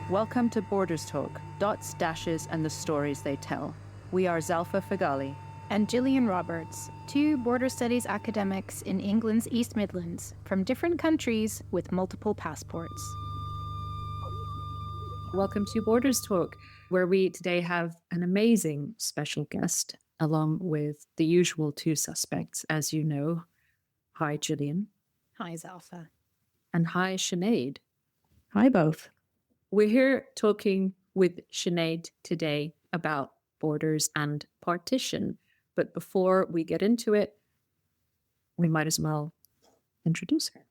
Welcome to Borders Talk, dots, dashes, and the stories they tell. We are Zalfa Fagali and Gillian Roberts, two border studies academics in England's East Midlands from different countries with multiple passports. Welcome to Borders Talk, where we today have an amazing special guest, along with the usual two suspects, as you know. Hi, Gillian. Hi, Zalfa. And hi, Sinead. Hi, both. We're here talking with Sinead today about borders and partition. But before we get into it, we might as well introduce her.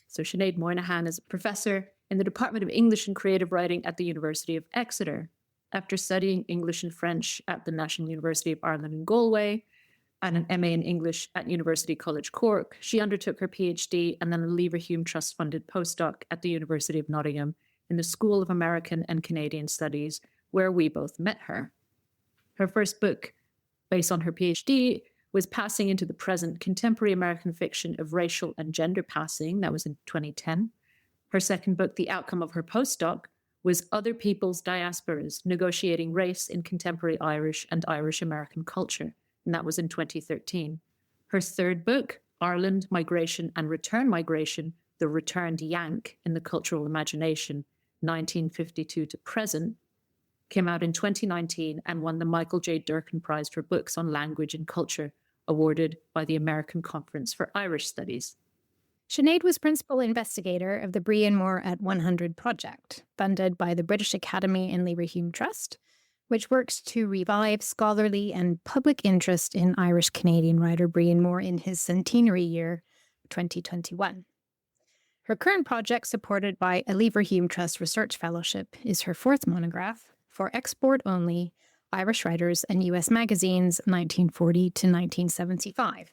So Sinéad Moynihan is a professor in the Department of English and Creative Writing at the University of Exeter. After studying English and French at the National University of Ireland in Galway and an MA in English at University College Cork, she undertook her PhD and then a Leverhulme Trust-funded postdoc at the University of Nottingham in the School of American and Canadian Studies, where we both met her. Her first book, based on her PhD, was Passing into the Present, Contemporary American Fiction of Racial and Gender Passing. That was in 2010. Her second book, the outcome of her postdoc, was Other People's Diasporas, Negotiating Race in Contemporary Irish and Irish American Culture. And that was in 2013. Her third book, Ireland, Migration and Return Migration, The Returned Yank in the Cultural Imagination, 1952 to present, came out in 2019 and won the Michael J. Durkin Prize for Books on Language and Culture, awarded by the American Conference for Irish Studies. Sinead was principal investigator of the Brian Moore at 100 project, funded by the British Academy and Leverhulme Trust, which works to revive scholarly and public interest in Irish-Canadian writer Brian Moore in his centenary year, 2021. Her current project, supported by a Leverhulme Trust Research Fellowship, is her fourth monograph, For Export Only, Irish Writers and U.S. Magazines, 1940 to 1975.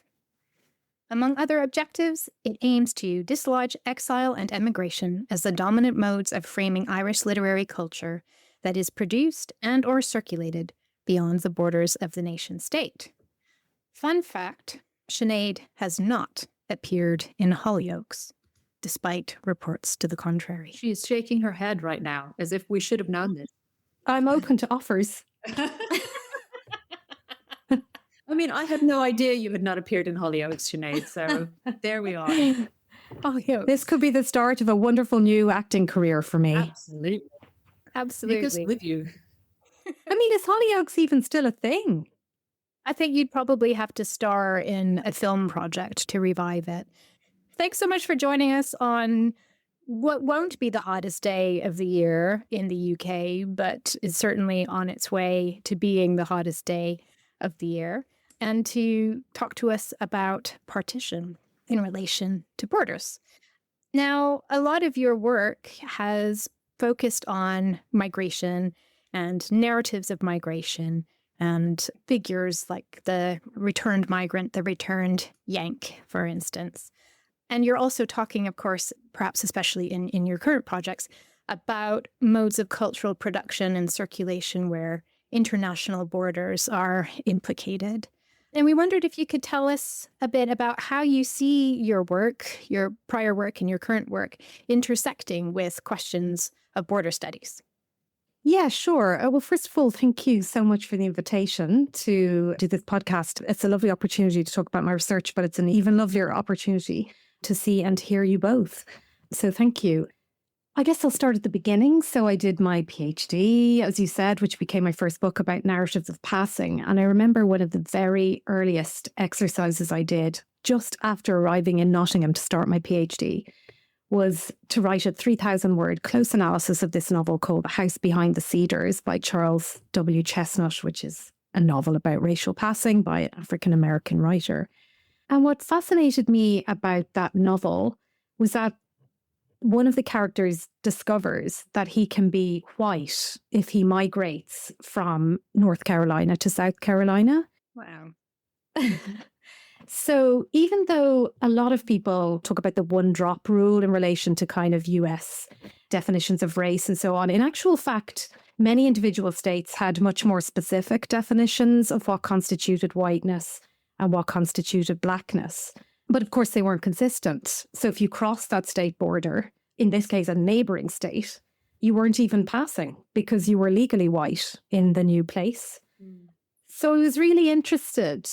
Among other objectives, it aims to dislodge exile and emigration as the dominant modes of framing Irish literary culture that is produced and or circulated beyond the borders of the nation-state. Fun fact, Sinead has not appeared in Hollyoaks, despite reports to the contrary. She is shaking her head right now, as if we should have known this. I'm open to offers. I mean, I had no idea you had not appeared in Hollyoaks, Sinead, so there we are. Hollyoaks. This could be the start of a wonderful new acting career for me. Absolutely. Absolutely. Take us with you. I mean, is Hollyoaks even still a thing? I think you'd probably have to star in a film project to revive it. Thanks so much for joining us on what won't be the hottest day of the year in the UK, but is certainly on its way to being the hottest day of the year, and to talk to us about partition in relation to borders. Now, a lot of your work has focused on migration and narratives of migration and figures like the returned migrant, the returned Yank, for instance. And you're also talking, of course, perhaps especially in your current projects, about modes of cultural production and circulation where international borders are implicated. And we wondered if you could tell us a bit about how you see your work, your prior work and your current work, intersecting with questions of border studies. Yeah, sure. Well, first of all, thank you so much for the invitation to do this podcast. It's a lovely opportunity to talk about my research, but it's an even lovelier opportunity to see and hear you both. So thank you. I guess I'll start at the beginning. So I did my PhD, as you said, which became my first book about narratives of passing. And I remember one of the very earliest exercises I did just after arriving in Nottingham to start my PhD was to write a 3,000-word close analysis of this novel called The House Behind the Cedars by Charles W. Chestnut, which is a novel about racial passing by an African-American writer. And what fascinated me about that novel was that one of the characters discovers that he can be white if he migrates from North Carolina to South Carolina. Wow. So even though a lot of people talk about the one drop rule in relation to kind of US definitions of race and so on, in actual fact, many individual states had much more specific definitions of what constituted whiteness and what constituted blackness. But of course, they weren't consistent. So if you cross that state border, in this case, a neighbouring state, you weren't even passing because you were legally white in the new place. So I was really interested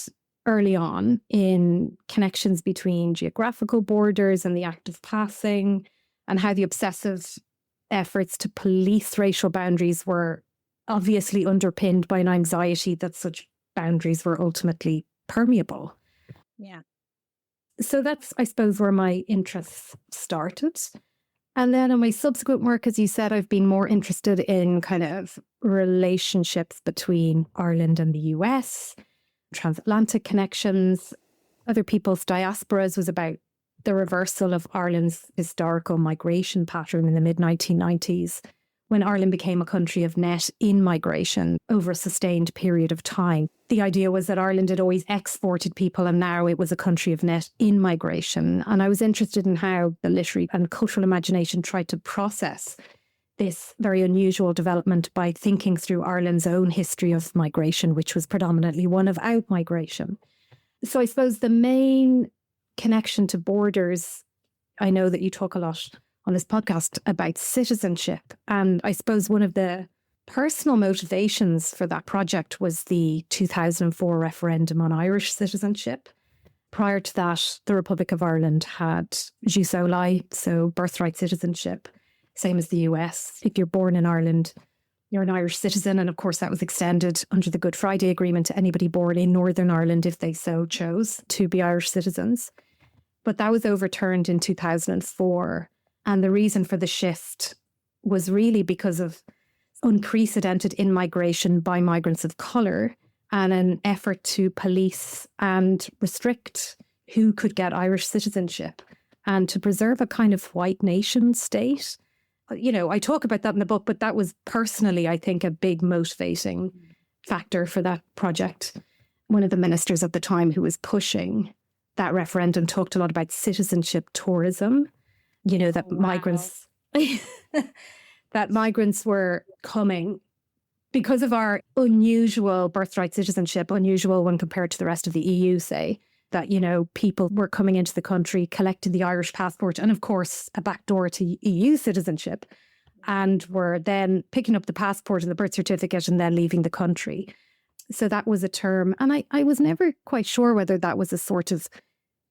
early on in connections between geographical borders and the act of passing, and how the obsessive efforts to police racial boundaries were obviously underpinned by an anxiety that such boundaries were ultimately permeable. Yeah. So that's, I suppose, where my interests started. And then in my subsequent work, as you said, I've been more interested in kind of relationships between Ireland and the US, transatlantic connections, other people's diasporas. Was about the reversal of Ireland's historical migration pattern in the mid-1990s, when Ireland became a country of net in-migration over a sustained period of time. The idea was that Ireland had always exported people and now it was a country of net in-migration. And I was interested in how the literary and cultural imagination tried to process this very unusual development by thinking through Ireland's own history of migration, which was predominantly one of out-migration. So I suppose the main connection to borders, I know that you talk a lot on this podcast about citizenship. And I suppose one of the personal motivations for that project was the 2004 referendum on Irish citizenship. Prior to that, the Republic of Ireland had jus soli, so birthright citizenship, same as the US. If you're born in Ireland, you're an Irish citizen. And of course, that was extended under the Good Friday Agreement to anybody born in Northern Ireland if they so chose to be Irish citizens. But that was overturned in 2004. And the reason for the shift was really because of unprecedented in-migration by migrants of colour and an effort to police and restrict who could get Irish citizenship and to preserve a kind of white nation state. You know, I talk about that in the book, but that was personally, I think, a big motivating factor for that project. One of the ministers at the time who was pushing that referendum talked a lot about citizenship tourism. You know, that migrants that migrants were coming because of our unusual birthright citizenship, unusual when compared to the rest of the EU, say, that, you know, people were coming into the country, collected the Irish passport and, of course, a backdoor to EU citizenship, and were then picking up the passport and the birth certificate and then leaving the country. So that was a term. And I was never quite sure whether that was a sort of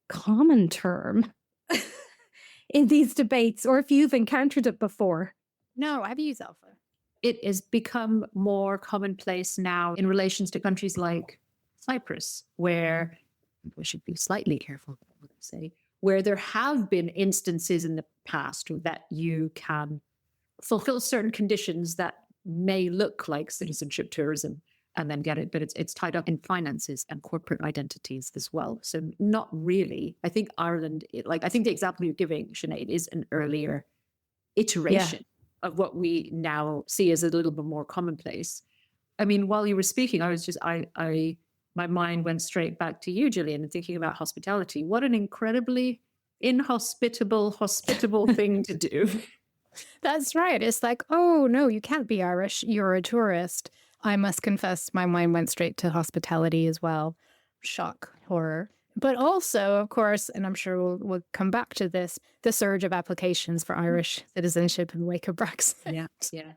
common term in these debates, or if you've encountered it before. No, have you, Zelfa? It has become more commonplace now in relations to countries like Cyprus, where we should be slightly careful what I say, where there have been instances in the past that you can fulfill certain conditions that may look like citizenship tourism and then get it, but it's tied up in finances and corporate identities as well. So not really. I think Ireland, I think the example you're giving, Sinead, is an earlier iteration of what we now see as a little bit more commonplace. I mean, while you were speaking, I was just, my mind went straight back to you, Gillian, and thinking about hospitality. What an incredibly hospitable thing to do. That's right. It's like, oh, no, you can't be Irish. You're a tourist. I must confess, my mind went straight to hospitality as well. Shock, horror. But also, of course, and I'm sure we'll come back to this, the surge of applications for Irish citizenship in the wake of Brexit. Yeah.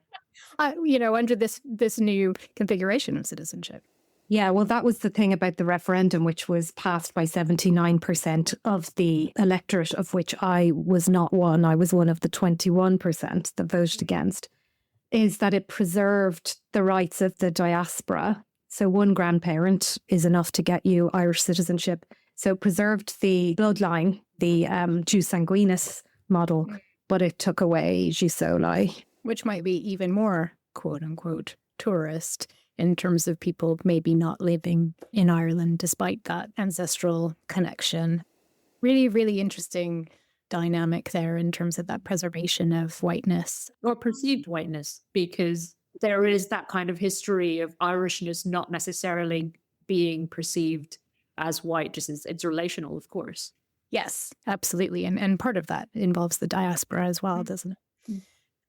You know, under this new configuration of citizenship. Yeah, well, that was the thing about the referendum, which was passed by 79% of the electorate, of which I was not one. I was one of the 21% that voted against, is that it preserved the rights of the diaspora. So one grandparent is enough to get you Irish citizenship. So it preserved the bloodline, the jus sanguinis model, but it took away jus soli. Which might be even more, quote unquote, tourist in terms of people maybe not living in Ireland despite that ancestral connection. Really, really interesting dynamic there in terms of that preservation of whiteness. Or perceived whiteness, because there is that kind of history of Irishness not necessarily being perceived as white, just it's relational, of course. Yes, absolutely. And part of that involves the diaspora as well, doesn't it? Mm.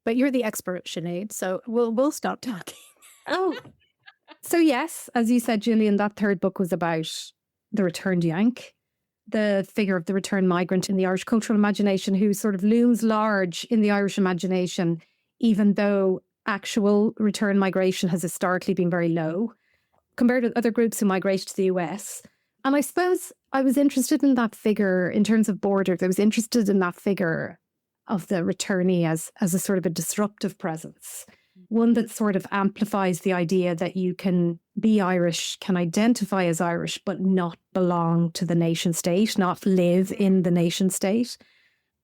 But you're the expert, Sinead, so we'll stop talking. Oh, so yes, as you said, Gillian, that third book was about the returned Yank, the figure of the returned migrant in the Irish cultural imagination who sort of looms large in the Irish imagination even though actual return migration has historically been very low compared to other groups who migrated to the US. And I suppose I was interested in that figure in terms of borders. I was interested in that figure of the returnee as a sort of a disruptive presence, one that sort of amplifies the idea that you can be Irish, can identify as Irish, but not belong to the nation state, not live in the nation state.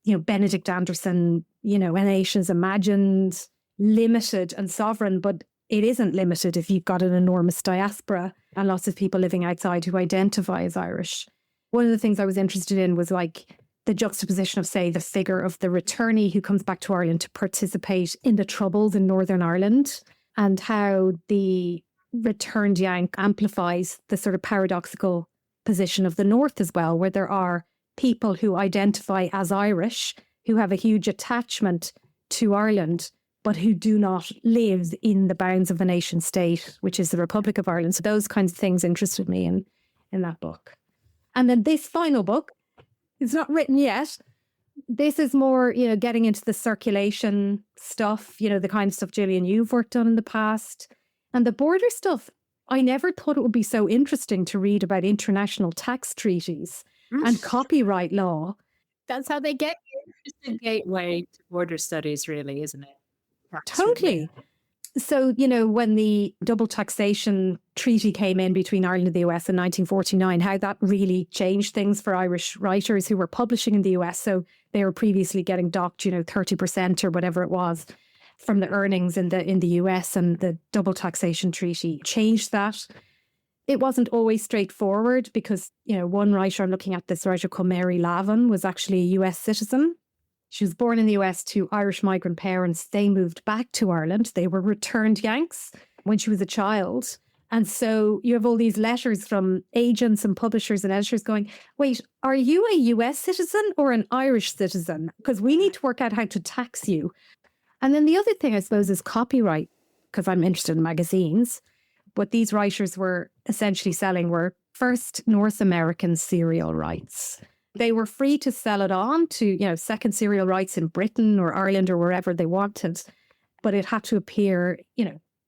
Benedict Anderson, a nation is imagined, limited and sovereign, but it isn't limited if you've got an enormous diaspora and lots of people living outside who identify as Irish. One of the things I was interested in was like the juxtaposition of, say, the figure of the returnee who comes back to Ireland to participate in the Troubles in Northern Ireland, and how the returned Yank amplifies the sort of paradoxical position of the North as well, where there are people who identify as Irish, who have a huge attachment to Ireland, but who do not live in the bounds of the nation state, which is the Republic of Ireland. So those kinds of things interested me in that book. And then this final book, it's not written yet. This is more, getting into the circulation stuff, the kind of stuff, Gillian, you've worked on in the past. And the border stuff, I never thought it would be so interesting to read about international tax treaties and copyright law. That's how they get you. It's a gateway to border studies, really, isn't it? Totally. So, when the double taxation treaty came in between Ireland and the US in 1949, how that really changed things for Irish writers who were publishing in the US. So they were previously getting docked, 30% or whatever it was from the earnings in the US, and the double taxation treaty changed that. It wasn't always straightforward because, one writer, I'm looking at this writer called Mary Lavin, was actually a US citizen. She was born in the US to Irish migrant parents. They moved back to Ireland. They were returned Yanks when she was a child. And so you have all these letters from agents and publishers and editors going, wait, are you a US citizen or an Irish citizen? Because we need to work out how to tax you. And then the other thing, I suppose, is copyright, because I'm interested in magazines. What these writers were essentially selling were first North American serial rights. They were free to sell it on to, second serial rights in Britain or Ireland or wherever they wanted. But it had to appear,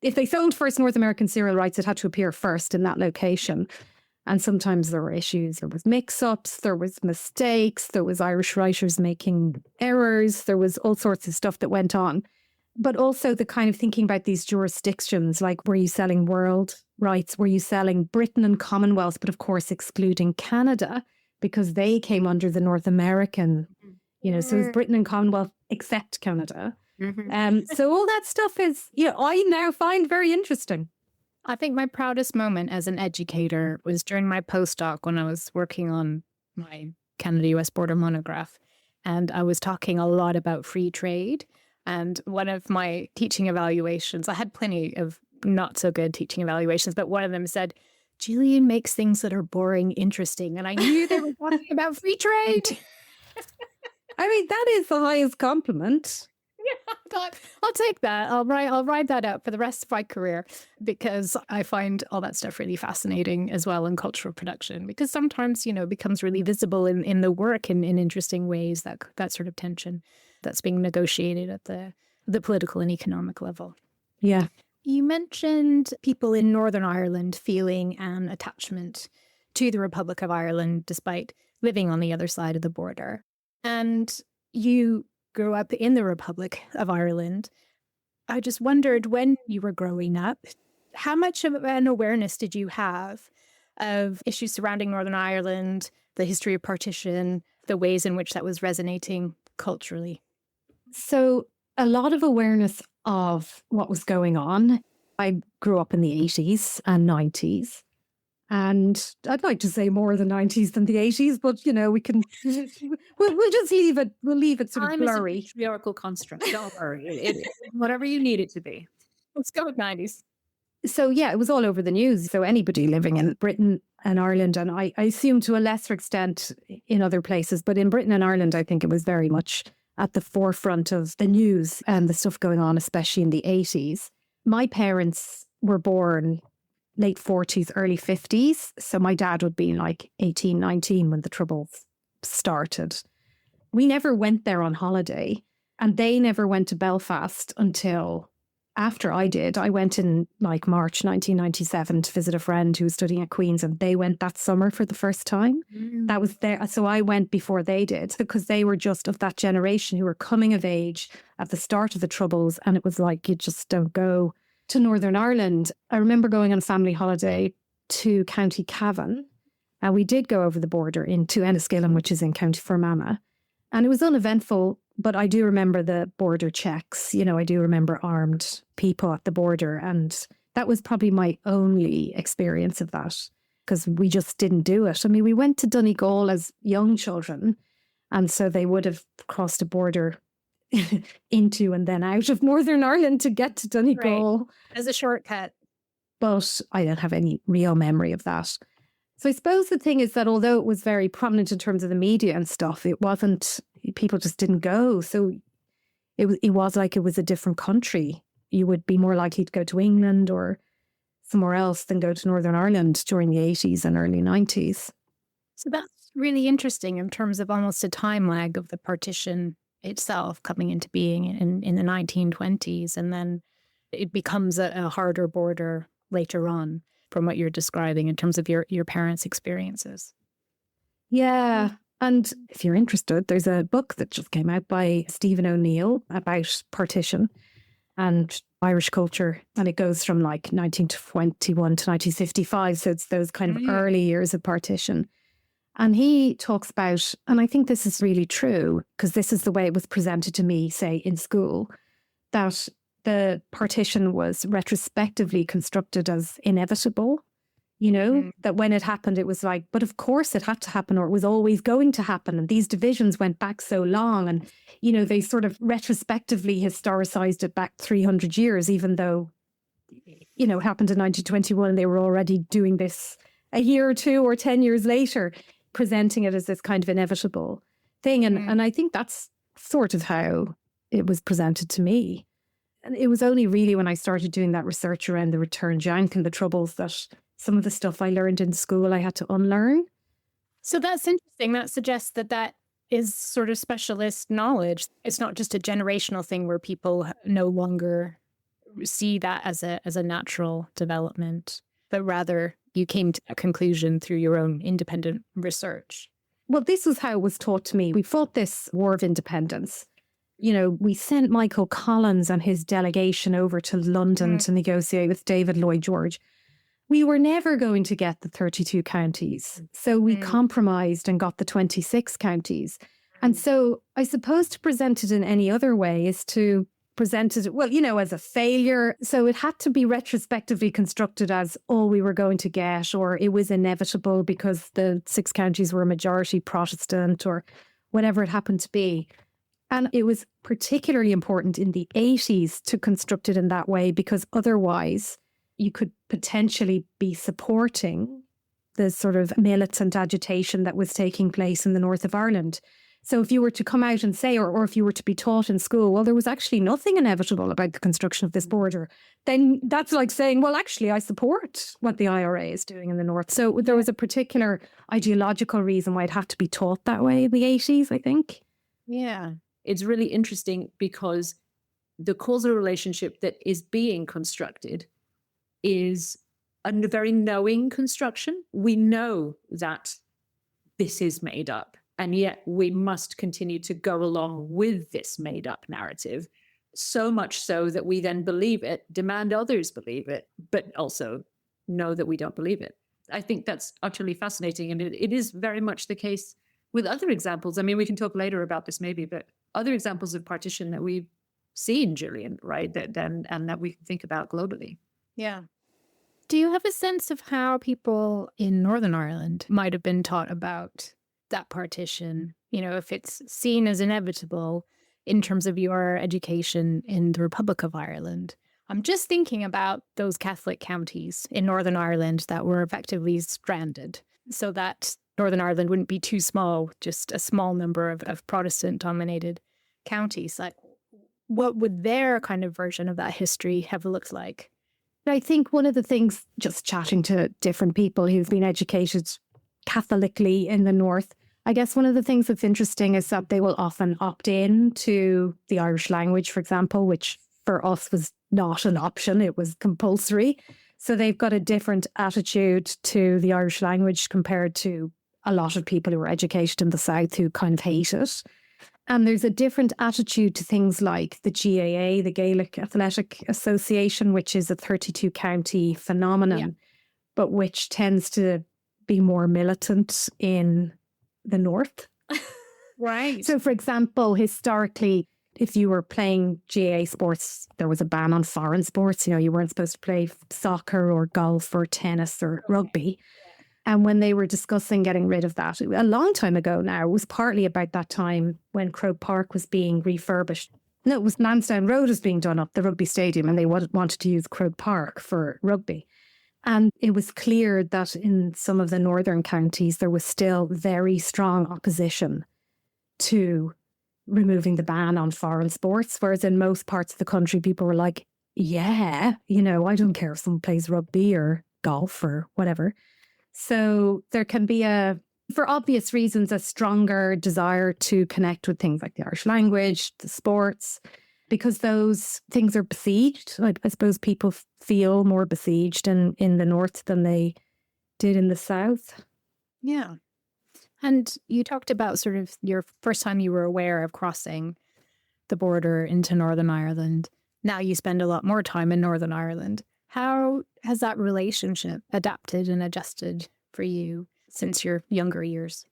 if they sold first North American serial rights, it had to appear first in that location. And sometimes there were issues. There was mix-ups, there was mistakes, there was Irish writers making errors, there was all sorts of stuff that went on. But also the kind of thinking about these jurisdictions, like were you selling world rights? Were you selling Britain and Commonwealth, but of course excluding Canada, because they came under the North American, so it's Britain and Commonwealth except Canada. So all that stuff is, I now find very interesting. I think my proudest moment as an educator was during my postdoc when I was working on my Canada-US border monograph. And I was talking a lot about free trade. And one of my teaching evaluations, I had plenty of not so good teaching evaluations, but one of them said, Gillian makes things that are boring interesting. And I knew they were talking about free trade. I mean, that is the highest compliment. Yeah, I'll take that. I'll write that out for the rest of my career, because I find all that stuff really fascinating as well in cultural production, because sometimes, it becomes really visible in the work in interesting ways, that sort of tension that's being negotiated at the political and economic level. Yeah. You mentioned people in Northern Ireland feeling an attachment to the Republic of Ireland despite living on the other side of the border. And you grew up in the Republic of Ireland. I just wondered, when you were growing up, how much of an awareness did you have of issues surrounding Northern Ireland, the history of partition, the ways in which that was resonating culturally? So a lot of awareness of what was going on. I grew up in the 80s and 90s. And I'd like to say more the 90s than the 80s, but, we can, we'll just leave it, sort of blurry. Time is a patriarchal construct, don't worry. Whatever you need it to be. Let's go with 90s. So, yeah, it was all over the news. So anybody living in Britain and Ireland, and I assume to a lesser extent in other places, but in Britain and Ireland, I think it was very much at the forefront of the news and the stuff going on, especially in the 80s. My parents were born late 40s, early 50s. So my dad would be like 18, 19 when the Troubles started. We never went there on holiday. And they never went to Belfast until after I did. I went in like March 1997 to visit a friend who was studying at Queen's, and they went that summer for the first time. That was there. So I went before they did, because they were just of that generation who were coming of age at the start of the Troubles. And it was like, you just don't go to Northern Ireland. I remember going on a family holiday to County Cavan. And we did go over the border into Enniskillen, which is in County Fermanagh. And it was uneventful, but I do remember the border checks. You know, I do remember armed people at the border. And that was probably my only experience of that, because we just didn't do it. I mean, we went to Donegal as young children. And so they would have crossed a border into and then out of Northern Ireland to get to Donegal. Right. As a shortcut. But I don't have any real memory of that. So I suppose the thing is that although it was very prominent in terms of the media and stuff, it wasn't, people just didn't go. So it was like it was a different country. You would be more likely to go to England or somewhere else than go to Northern Ireland during the 80s and early 90s. So that's really interesting in terms of almost a time lag of the partition itself coming into being in the 1920s. And then it becomes a harder border later on, from what you're describing in terms of your parents' experiences. Yeah. And if you're interested, there's a book that just came out by Stephen O'Neill about partition and Irish culture. And it goes from like 1921 to 1955. So it's those kind of early years of partition. And he talks about, and I think this is really true, because this is the way it was presented to me, say, in school, that the partition was retrospectively constructed as inevitable, you know, that when it happened, it was like, but of course it had to happen, or it was always going to happen. And these divisions went back so long. And, you know, they sort of retrospectively historicized it back 300 years, even though, you know, it happened in 1921. They were already doing this a year or two or 10 years later, presenting it as this kind of inevitable thing. And I think that's sort of how it was presented to me. And it was only really when I started doing that research around the return jank and the Troubles that some of the stuff I learned in school I had to unlearn. So that's interesting. That suggests that is sort of specialist knowledge. It's not just a generational thing where people no longer see that as a natural development, but rather you came to a conclusion through your own independent research. Well, this was how it was taught to me. We fought this War of Independence. You know, we sent Michael Collins and his delegation over to London to negotiate with David Lloyd George. We were never going to get the 32 counties. So we compromised and got the 26 counties. And so I suppose to present it in any other way is to present it, well, you know, as a failure. So it had to be retrospectively constructed as all we were going to get, or it was inevitable because the 6 counties were a majority Protestant, or whatever it happened to be. And it was particularly important in the 80s to construct it in that way, because otherwise you could potentially be supporting the sort of militant agitation that was taking place in the north of Ireland. So if you were to come out and say, or if you were to be taught in school, well, there was actually nothing inevitable about the construction of this border, then that's like saying, well, actually, I support what the IRA is doing in the north. So there was a particular ideological reason why it had to be taught that way in the 80s, I think. Yeah. It's really interesting because the causal relationship that is being constructed is a very knowing construction. We know that this is made up, and yet we must continue to go along with this made up narrative, so much so that we then believe it, demand others believe it, but also know that we don't believe it. I think that's utterly fascinating. And it is very much the case with other examples. I mean, we can talk later about this maybe, but other examples of partition that we've seen, Gillian, right? And that we can think about globally. Yeah. Do you have a sense of how people in Northern Ireland might have been taught about that partition? You know, if it's seen as inevitable in terms of your education in the Republic of Ireland. I'm just thinking about those Catholic counties in Northern Ireland that were effectively stranded, so that Northern Ireland wouldn't be too small, just a small number of Protestant-dominated counties. Like, what would their kind of version of that history have looked like? I think one of the things, just chatting to different people who've been educated Catholically in the north, I guess one of the things that's interesting is that they will often opt in to the Irish language, for example, which for us was not an option. It was compulsory. So they've got a different attitude to the Irish language compared to a lot of people who were educated in the South who kind of hate it. And there's a different attitude to things like the GAA, the Gaelic Athletic Association, which is a 32 county phenomenon, but which tends to be more militant in the North. Right. So, for example, historically, if you were playing GAA sports, there was a ban on foreign sports. You know, you weren't supposed to play soccer or golf or tennis or rugby. And when they were discussing getting rid of that, a long time ago now, it was partly about that time when Croke Park was being refurbished. No, it was Lansdowne Road was being done up, the rugby stadium, and they wanted to use Croke Park for rugby. And it was clear that in some of the northern counties, there was still very strong opposition to removing the ban on foreign sports, whereas in most parts of the country, people were like, yeah, you know, I don't care if someone plays rugby or golf or whatever. So there can be for obvious reasons, a stronger desire to connect with things like the Irish language, the sports, because those things are besieged. I suppose people feel more besieged in the North than they did in the South. Yeah. And you talked about sort of your first time you were aware of crossing the border into Northern Ireland. Now you spend a lot more time in Northern Ireland. How has that relationship adapted and adjusted for you since your younger years?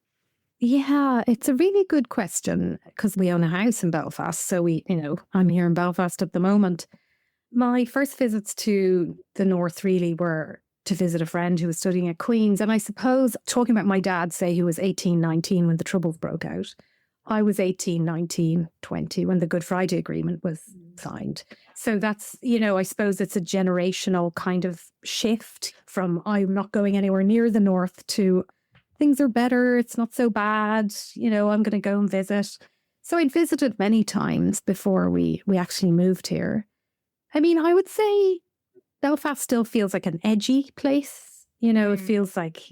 Yeah, it's a really good question because we own a house in Belfast. So I'm here in Belfast at the moment. My first visits to the North really were to visit a friend who was studying at Queen's. And I suppose talking about my dad, say he was 18, 19 when the Troubles broke out. I was 18, 19, 20 when the Good Friday Agreement was signed. So that's, I suppose it's a generational kind of shift from I'm not going anywhere near the North to things are better, it's not so bad, I'm going to go and visit. So I'd visited many times before we actually moved here. I mean, I would say Belfast still feels like an edgy place. It feels like,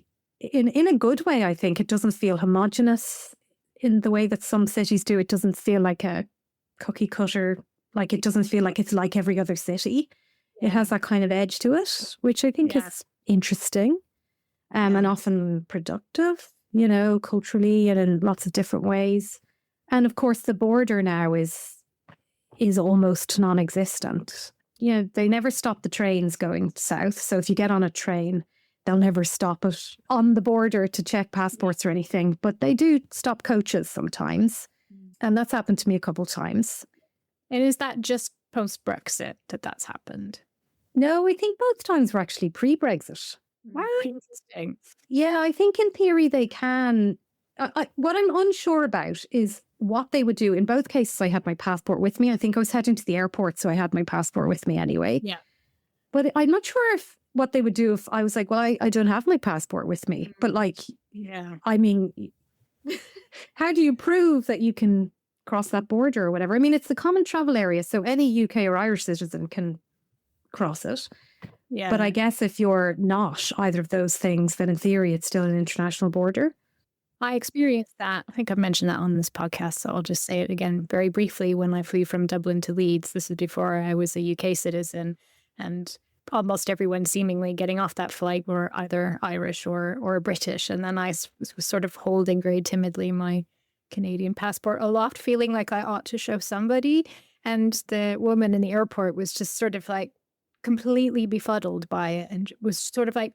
in a good way, I think. It doesn't feel homogenous in the way that some cities do. It doesn't feel like a cookie cutter, like it doesn't feel like it's like every other city. It has that kind of edge to it, which I think is interesting and often productive, culturally and in lots of different ways. And of course, the border now is almost non-existent. They never stop the trains going south. So if you get on a train, they'll never stop it on the border to check passports or anything. But they do stop coaches sometimes. And that's happened to me a couple of times. And is that just post-Brexit that's happened? No, I think both times were actually pre-Brexit. Wow, interesting. Yeah, I think in theory they can. What I'm unsure about is what they would do. In both cases, I had my passport with me. I think I was heading to the airport, so I had my passport with me anyway. Yeah. But I'm not sure what they would do if I was like, well, I don't have my passport with me. But I mean, how do you prove that you can cross that border or whatever? I mean, it's the common travel area, so any UK or Irish citizen can cross it. Yeah. But I guess if you're not either of those things, then in theory, it's still an international border. I experienced that. I think I've mentioned that on this podcast, so I'll just say it again very briefly. When I flew from Dublin to Leeds, this is before I was a UK citizen, and almost everyone seemingly getting off that flight were either Irish or British. And then I was sort of holding very timidly my Canadian passport aloft, feeling like I ought to show somebody. And the woman in the airport was just sort of like completely befuddled by it and was sort of like,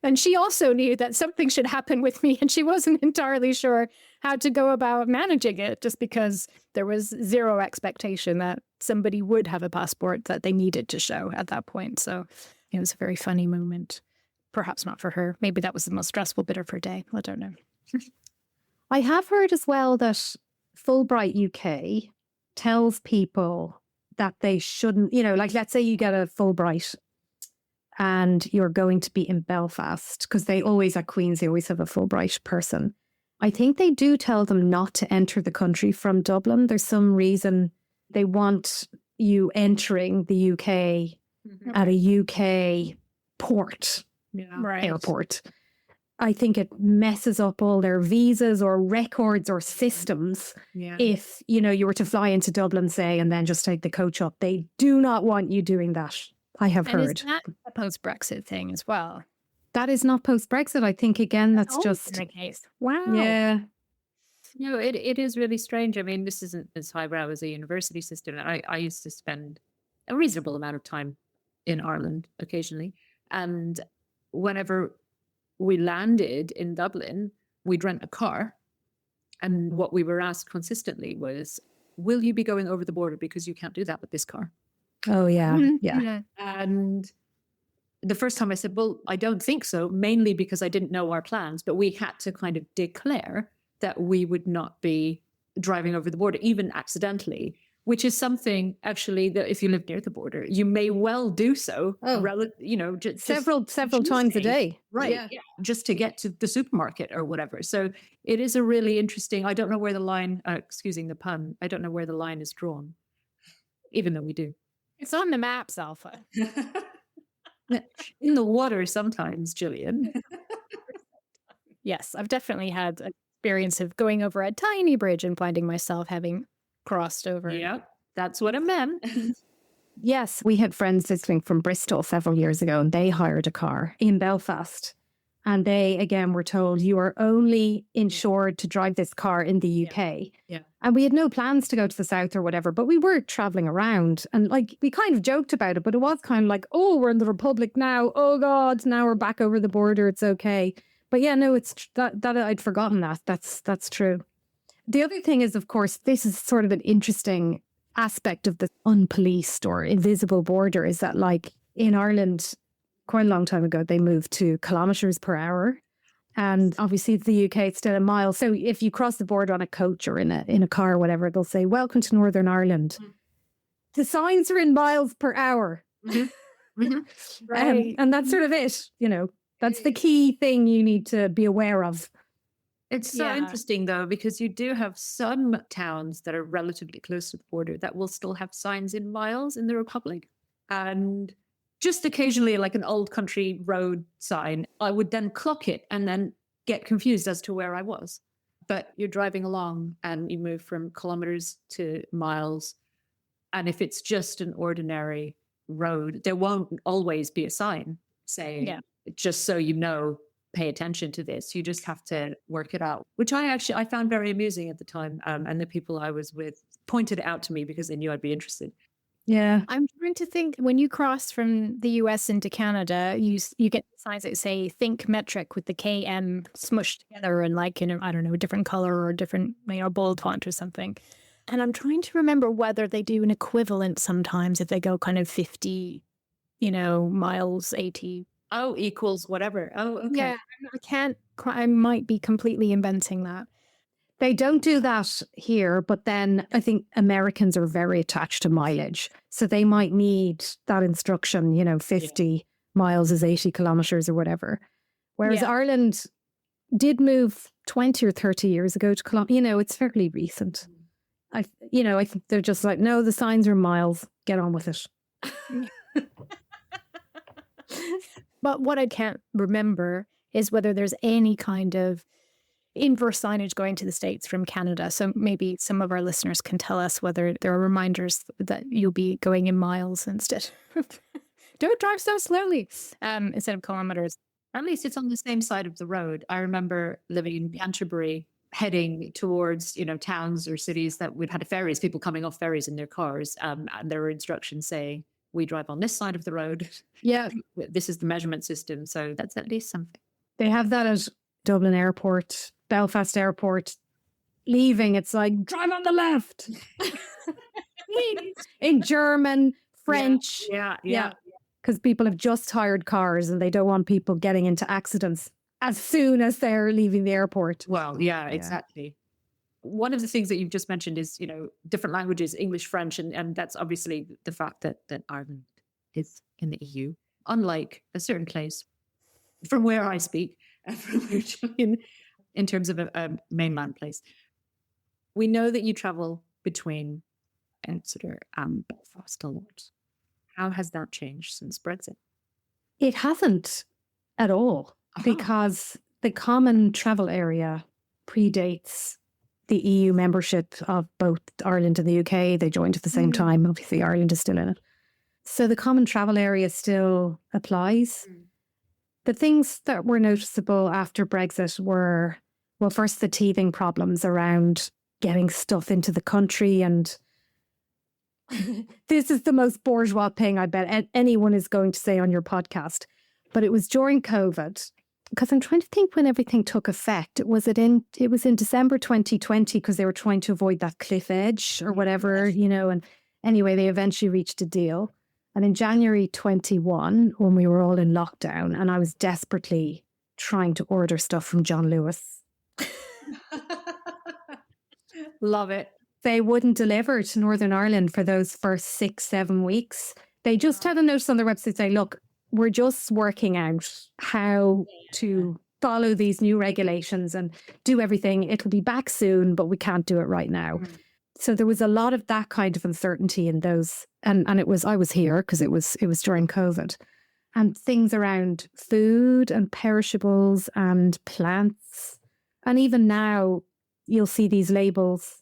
and she also knew that something should happen with me, and she wasn't entirely sure how to go about managing it, just because there was zero expectation that somebody would have a passport that they needed to show at that point. So it was a very funny moment. Perhaps not for her. Maybe that was the most stressful bit of her day. I don't know. I have heard as well that Fulbright UK tells people that they shouldn't, let's say you get a Fulbright and you're going to be in Belfast, because they always at Queen's, they always have a Fulbright person. I think they do tell them not to enter the country from Dublin. There's some reason they want you entering the UK at a UK port Yeah. airport. I think it messes up all their visas or records or systems. Yeah. If, you were to fly into Dublin, say, and then just take the coach up, they do not want you doing that. I have And heard. is that a post-Brexit thing as well? That is not post-Brexit. I think, again, that's Always just, been the case. Wow. yeah. No, it is really strange. I mean, this isn't as highbrow as a university system. I used to spend a reasonable amount of time in Ireland occasionally. And whenever we landed in Dublin, we'd rent a car. And what we were asked consistently was, will you be going over the border? Because you can't do that with this car. Oh, yeah. Mhm. Yeah. And the first time I said, well, I don't think so, mainly because I didn't know our plans, but we had to kind of declare that we would not be driving over the border, even accidentally, which is something actually that if you live near the border, you may well do so, Oh. Several times a choosing, day. right? Yeah. Yeah, just to get to the supermarket or whatever. So it is a really interesting, I don't know where the line, excusing the pun, I don't know where the line is drawn, even though we do. It's on the maps, Alpha. In the water sometimes, Gillian. Yes, I've definitely had an experience of going over a tiny bridge and finding myself having crossed over. Yeah, that's what it meant. Yes, we had friends visiting from Bristol several years ago, and they hired a car in Belfast. And they, again, were told, you are only insured to drive this car in the UK. Yeah. And we had no plans to go to the south or whatever, but we were traveling around. And like, we kind of joked about it, but it was kind of like, oh, we're in the Republic now. Oh, God, now we're back over the border. It's okay. But yeah, no, it's that I'd forgotten that. That's true. The other thing is, of course, this is sort of an interesting aspect of the unpoliced or invisible border, is that like in Ireland, quite a long time ago, they moved to kilometres per hour. And obviously the UK, it's still a mile. So if you cross the border on a coach or in a car or whatever, they'll say, welcome to Northern Ireland. The signs are in miles per hour. Right. And that's sort of it, that's the key thing you need to be aware of. It's so Yeah. interesting, though, because you do have some towns that are relatively close to the border that will still have signs in miles in the Republic. And just occasionally, like an old country road sign, I would then clock it and then get confused as to where I was. But you're driving along and you move from kilometers to miles. And if it's just an ordinary road, there won't always be a sign saying, Yeah. just so you know, pay attention to this. You just have to work it out, which I found very amusing at the time. And the people I was with pointed it out to me because they knew I'd be interested. Yeah. I'm trying to think, when you cross from the US into Canada, you get signs that say think metric with the KM smushed together and like, I don't know, a different color or a different, bold font or something. And I'm trying to remember whether they do an equivalent sometimes if they go kind of 50, miles, 80. Oh, equals whatever. Oh, okay. Yeah, I might be completely inventing that. They don't do that here, but then I think Americans are very attached to mileage. So they might need that instruction, 50 miles is 80 kilometres or whatever. Whereas Yeah. Ireland did move 20 or 30 years ago to kilometres. It's fairly recent. I think they're just like, no, the signs are miles. Get on with it. But what I can't remember is whether there's any kind of inverse signage going to the States from Canada. So maybe some of our listeners can tell us whether there are reminders that you'll be going in miles instead. Don't drive so slowly instead of kilometers. At least it's on the same side of the road. I remember living in Canterbury, heading towards, towns or cities that would had ferries, people coming off ferries in their cars. And there were instructions saying, we drive on this side of the road. Yeah. This is the measurement system. So that's at least something. They have that at Dublin Airport, Belfast Airport. Leaving, it's like, drive on the left. In German, French. Yeah. Because people have just hired cars and they don't want people getting into accidents as soon as they're leaving the airport. Well, yeah, exactly. One of the things that you've just mentioned is, different languages, English, French, and that's obviously the fact that Ireland is in the EU, unlike a certain place from where I speak, in terms of a mainland place. We know that you travel between Exeter and Belfast a lot. How has that changed since Brexit? It hasn't. at all, because the common travel area predates the EU membership of both Ireland and the UK. They joined at the same time. Obviously, Ireland is still in it. So the common travel area still applies. The things that were noticeable after Brexit were, well, first the teething problems around getting stuff into the country. And this is the most bourgeois thing I bet anyone is going to say on your podcast. But it was during COVID, because I'm trying to think when everything took effect. It was in December 2020, because they were trying to avoid that cliff edge or whatever, and anyway, they eventually reached a deal. And in January 21, when we were all in lockdown, and I was desperately trying to order stuff from John Lewis. Love it. They wouldn't deliver to Northern Ireland for those first 6-7 weeks. They just had a notice on their website saying, look, we're just working out how to follow these new regulations and do everything. It'll be back soon, but we can't do it right now. So there was a lot of that kind of uncertainty in those. And I was here because it was during COVID. And things around food and perishables and plants. And even now, you'll see these labels,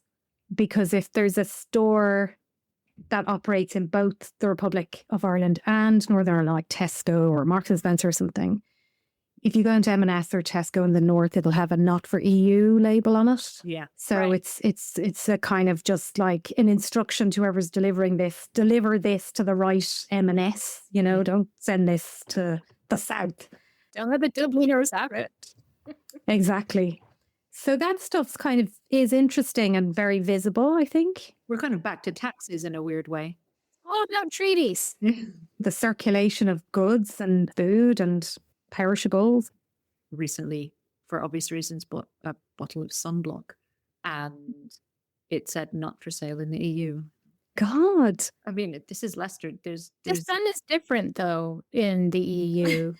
because if there's a store that operates in both the Republic of Ireland and Northern Ireland, like Tesco or Marks and Spencer or something, if you go into M&S or Tesco in the north, it'll have a not for EU label on it. Yeah. So right. it's a kind of just like an instruction to whoever's delivering this, deliver this to the right M&S, don't send this to the south. Don't let the Dubliners have it. Exactly. So that stuff's kind of is interesting and very visible, I think. We're kind of back to taxes in a weird way. All about treaties. The circulation of goods and food and perishables. Recently, for obvious reasons, bought a bottle of sunblock, and it said not for sale in the EU. God. I mean, this is Leicester. The sun is different, though, in the EU.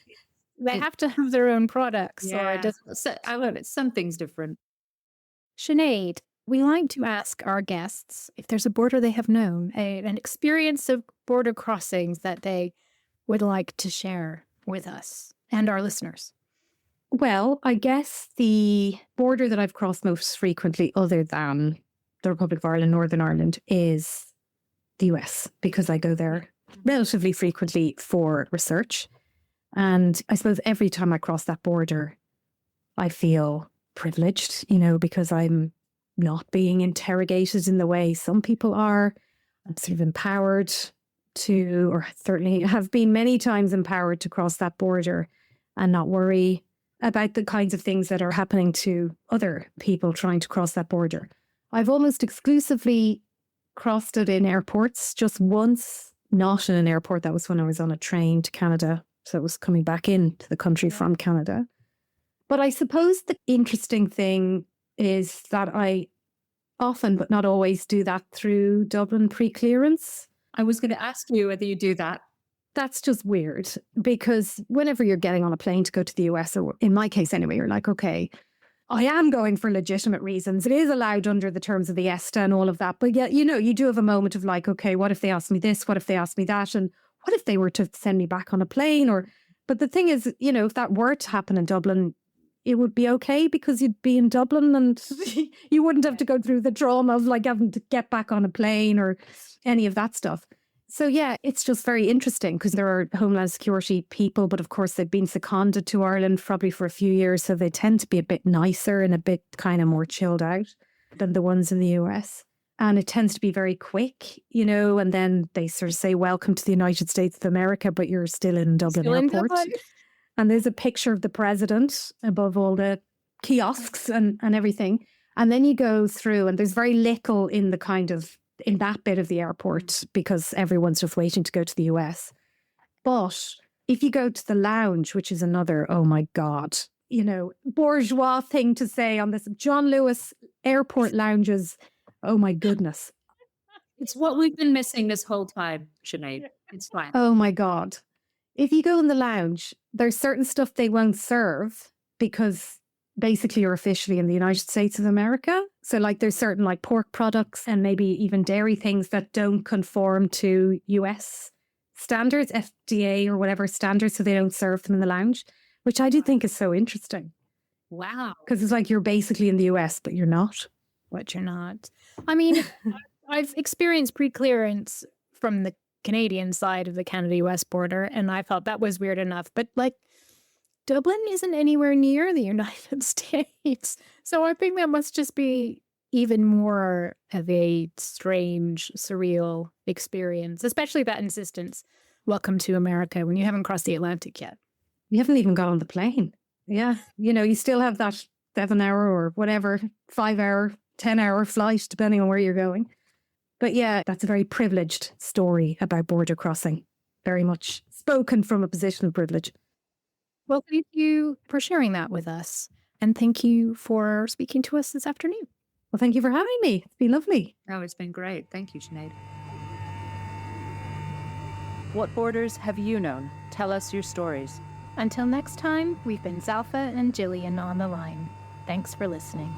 They have to have their own products. Yeah. Or it doesn't. I love it. Something's different. Sinead, we like to ask our guests if there's a border they have known, an experience of border crossings that they would like to share with us and our listeners. Well, I guess the border that I've crossed most frequently, other than the Republic of Ireland, Northern Ireland, is the US, because I go there relatively frequently for research. And I suppose every time I cross that border, I feel privileged, because I'm not being interrogated in the way some people are. I'm sort of empowered to, or certainly have been many times empowered to cross that border and not worry about the kinds of things that are happening to other people trying to cross that border. I've almost exclusively crossed it in airports, just once, not in an airport. That was when I was on a train to Canada. So it was coming back into the country from Canada. But I suppose the interesting thing is that I often, but not always, do that through Dublin pre-clearance. I was going to ask you whether you do that. That's just weird, because whenever you're getting on a plane to go to the US, or in my case anyway, you're like, okay, I am going for legitimate reasons. It is allowed under the terms of the ESTA and all of that. But yeah, you do have a moment of like, okay, what if they ask me this? What if they ask me that? And what if they were to send me back on a plane? But the thing is, if that were to happen in Dublin, it would be okay, because you'd be in Dublin and you wouldn't have to go through the trauma of like having to get back on a plane or any of that stuff. So yeah, it's just very interesting, because there are Homeland Security people, but of course they've been seconded to Ireland probably for a few years, so they tend to be a bit nicer and a bit kind of more chilled out than the ones in the US. And it tends to be very quick, and then they sort of say, welcome to the United States of America, but you're still in Dublin Airport. And there's a picture of the president above all the kiosks and everything. And then you go through, and there's very little in that bit of the airport, because everyone's just waiting to go to the US. But if you go to the lounge, which is another, oh my God, bourgeois thing to say on this, John Lewis airport lounges, oh my goodness. It's what we've been missing this whole time, Sinead. It's fine. Oh my God. If you go in the lounge, there's certain stuff they won't serve, because basically you're officially in the United States of America. So like there's certain like pork products and maybe even dairy things that don't conform to US standards, FDA or whatever standards, so they don't serve them in the lounge. which I do think is so interesting. Wow. Because it's like you're basically in the US, but you're not. But you're not. I mean, I've experienced pre-clearance from the Canadian side of the Canada-US border, and I felt that was weird enough. But like, Dublin isn't anywhere near the United States. So I think that must just be even more of a strange, surreal experience, especially that insistence, welcome to America, when you haven't crossed the Atlantic yet. You haven't even got on the plane. Yeah. You know, you still have that 7-hour or whatever, 5-hour, 10-hour flight, depending on where you're going. But yeah, that's a very privileged story about border crossing. Very much spoken from a position of privilege. Well, thank you for sharing that with us. And thank you for speaking to us this afternoon. Well, thank you for having me. It's been lovely. Oh, it's been great. Thank you, Sinead. What borders have you known? Tell us your stories. Until next time, we've been Zalfa and Jillian on the line. Thanks for listening.